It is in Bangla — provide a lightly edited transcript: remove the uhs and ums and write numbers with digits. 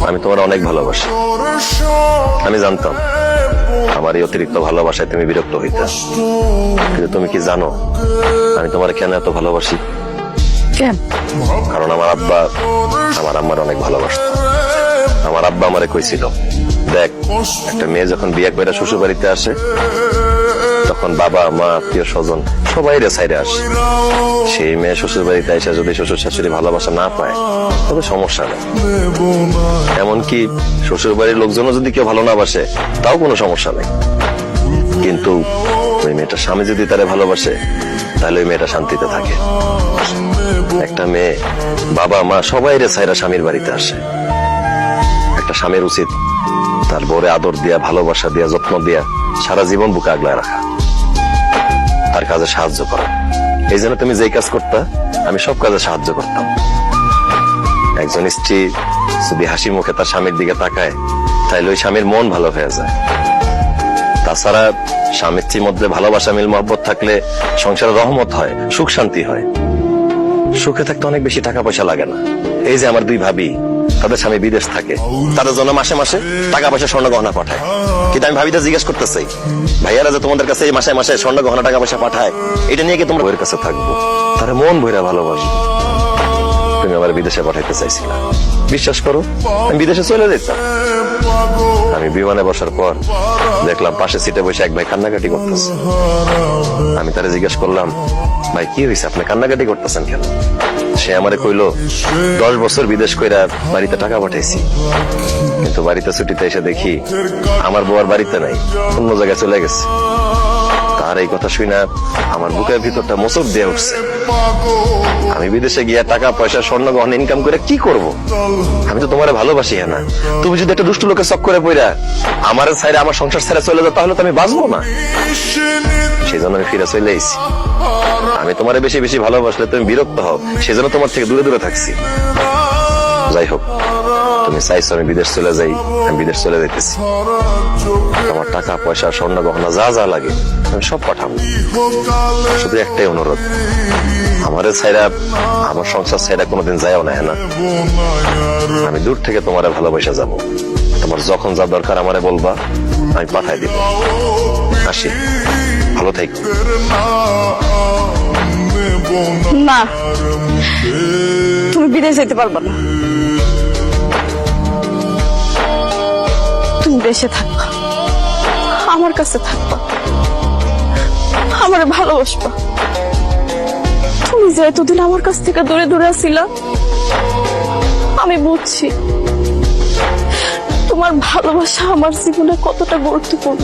আমি তোমার অনেক ভালোবাসি। আমি জানতাম আমার এই অতিরিক্ত ভালোবাসায় তুমি বিরক্ত হইতে, কিন্তু তুমি কি জানো আমি তোমার কেন এত ভালোবাসি? কেন? কারণ আমার আব্বা আমার আম্মার অনেক ভালোবাসত। আমার আব্বা আমারে কইছিল, দেখ একটা মেয়ে যখন বিয়ে করে শ্বশুর বাড়িতে আসে তখন বাবা মা আত্মীয় স্বজন সবাই সাইডে আসে। সেই মেয়ে শ্বশুর বাড়িতে এসে যদি শ্বশুর শাশুড়ি ভালোবাসা না পায় তবে সমস্যা নেই, এমনকি শ্বশুর বাড়ির লোকজনও যদি কেউ ভালো না বাসে তাও কোনো সমস্যা নেই। কিন্তু ওই মেয়েটা স্বামী যদি তারে ভালোবাসে তাহলে ওই মেয়েটা শান্তিতে থাকে। একটা মেয়ে বাবা মা সবাই সাইরা স্বামীর বাড়িতে আসে। একটা স্বামীর উচিত তার বউরে আদর দিয়া, ভালোবাসা দিয়া, যত্ন দিয়া সারা জীবন বুকে আগলায় রাখা, তার কাজে সাহায্য করা। এই জন্য তুমি যেই কাজ করতা আমি সব কাজে সাহায্য করতাম। একজন স্ত্রী যদি হাসি মুখে তার স্বামীর দিকে তাকায় তাহলে ওই স্বামীর মন ভালো হয়ে যায়। তাছাড়া স্বামী স্ত্রীর মধ্যে ভালোবাসা, মিল মহব্বত থাকলে সংসারে রহমত হয়, সুখ শান্তি হয়। সুখে থাকতে অনেক বেশি টাকা পয়সা লাগে না। এই যে আমার দুই ভাবি, তাদের স্বামী বিদেশ থাকে, তাদের জন্য মাসে মাসে টাকা পয়সা স্বর্ণ গহনা পাঠায়। কিন্তু আমি ভাবিটা জিজ্ঞেস করতে চাই, ভাইয়ারা যে তোমাদের কাছে এই মাসে মাসে স্বর্ণ গহনা টাকা পয়সা পাঠায়, এটা নিয়ে কি তোমরা বইয়ের কাছে থাকবো? তারা মন ভইরা ভালোবাসবে। তুমি আমার বিদেশে পাঠাইতে চাইছিলা, বিশ্বাস করো আমি বিদেশে চলে যেতাম। আমি বিমানে বসার পর দেখলাম পাশে সিটে বসে এক ভাই কান্নাকাটি করতেছে। আমি তারে জিজ্ঞেস করলাম, ভাই কি হয়েছে, আপনি কান্নাকাটি করতেছেন কেন? সে আমারে কইলো, 10 বছর বিদেশ কইরা বাড়িতে টাকা পাঠাইছি, কিন্তু বাড়িতে ছুটিতে এসে দেখি আমার বউ আর বাড়িতে নাই, অন্য জায়গায় চলে গেছে। তার এই কথা শুনে আমার বুকের ভিতরটা মোচড় দিয়ে উঠছে। আমি বিদেশে গিয়া টাকা পয়সা স্বর্ণ গহনা ইনকাম করে কি করব? আমি তো তোমারে ভালোবাসি না। তুমি যদি একটা দুষ্ট লোকের চক্করে পড়া আমার ছাইরে, আমার সংসার ছেড়ে চলে যাও, তাহলে তো আমি বাঁচবো না। সেই জন্য আমি ফিরে চলে এসেছি। আমি তোমারে বেশি বেশি ভালোবাসলে তুমি বিরক্ত হও, সেই জন্য তোমার থেকে দূরে দূরে থাকছি। যাই হোক, তুমি চাইছো আমি বিদেশ চলে যাই, আমি বিদেশ চলে যাইতেছি। আমার টাকা পয়সা স্বর্ণ গহনা যা যা লাগে আমি সব পাঠাবো। শুধু একটাই অনুরোধ, আমারে ছাইরা, আমার সংসার ছাইরা কোনোদিন যায়ও না। না, আমি দূর থেকে তোমারে ভালোবাসা যাব। তোমার যখন যা দরকার আমারে বলবা, আমি পাঠাই দিব। আসি, ভালো থাকো। না, তুমি বিদেশ যেতে পারবা না। তুমি দেশে থাকবা, আমার কাছে থাকবা, আমারে ভালোবাসবা। তুমি যে এতদিন আমার কাছ থেকে দূরে দূরে আছিলা, আমি বুঝছি তোমার ভালোবাসা আমার জীবনে কতটা গুরুত্বপূর্ণ।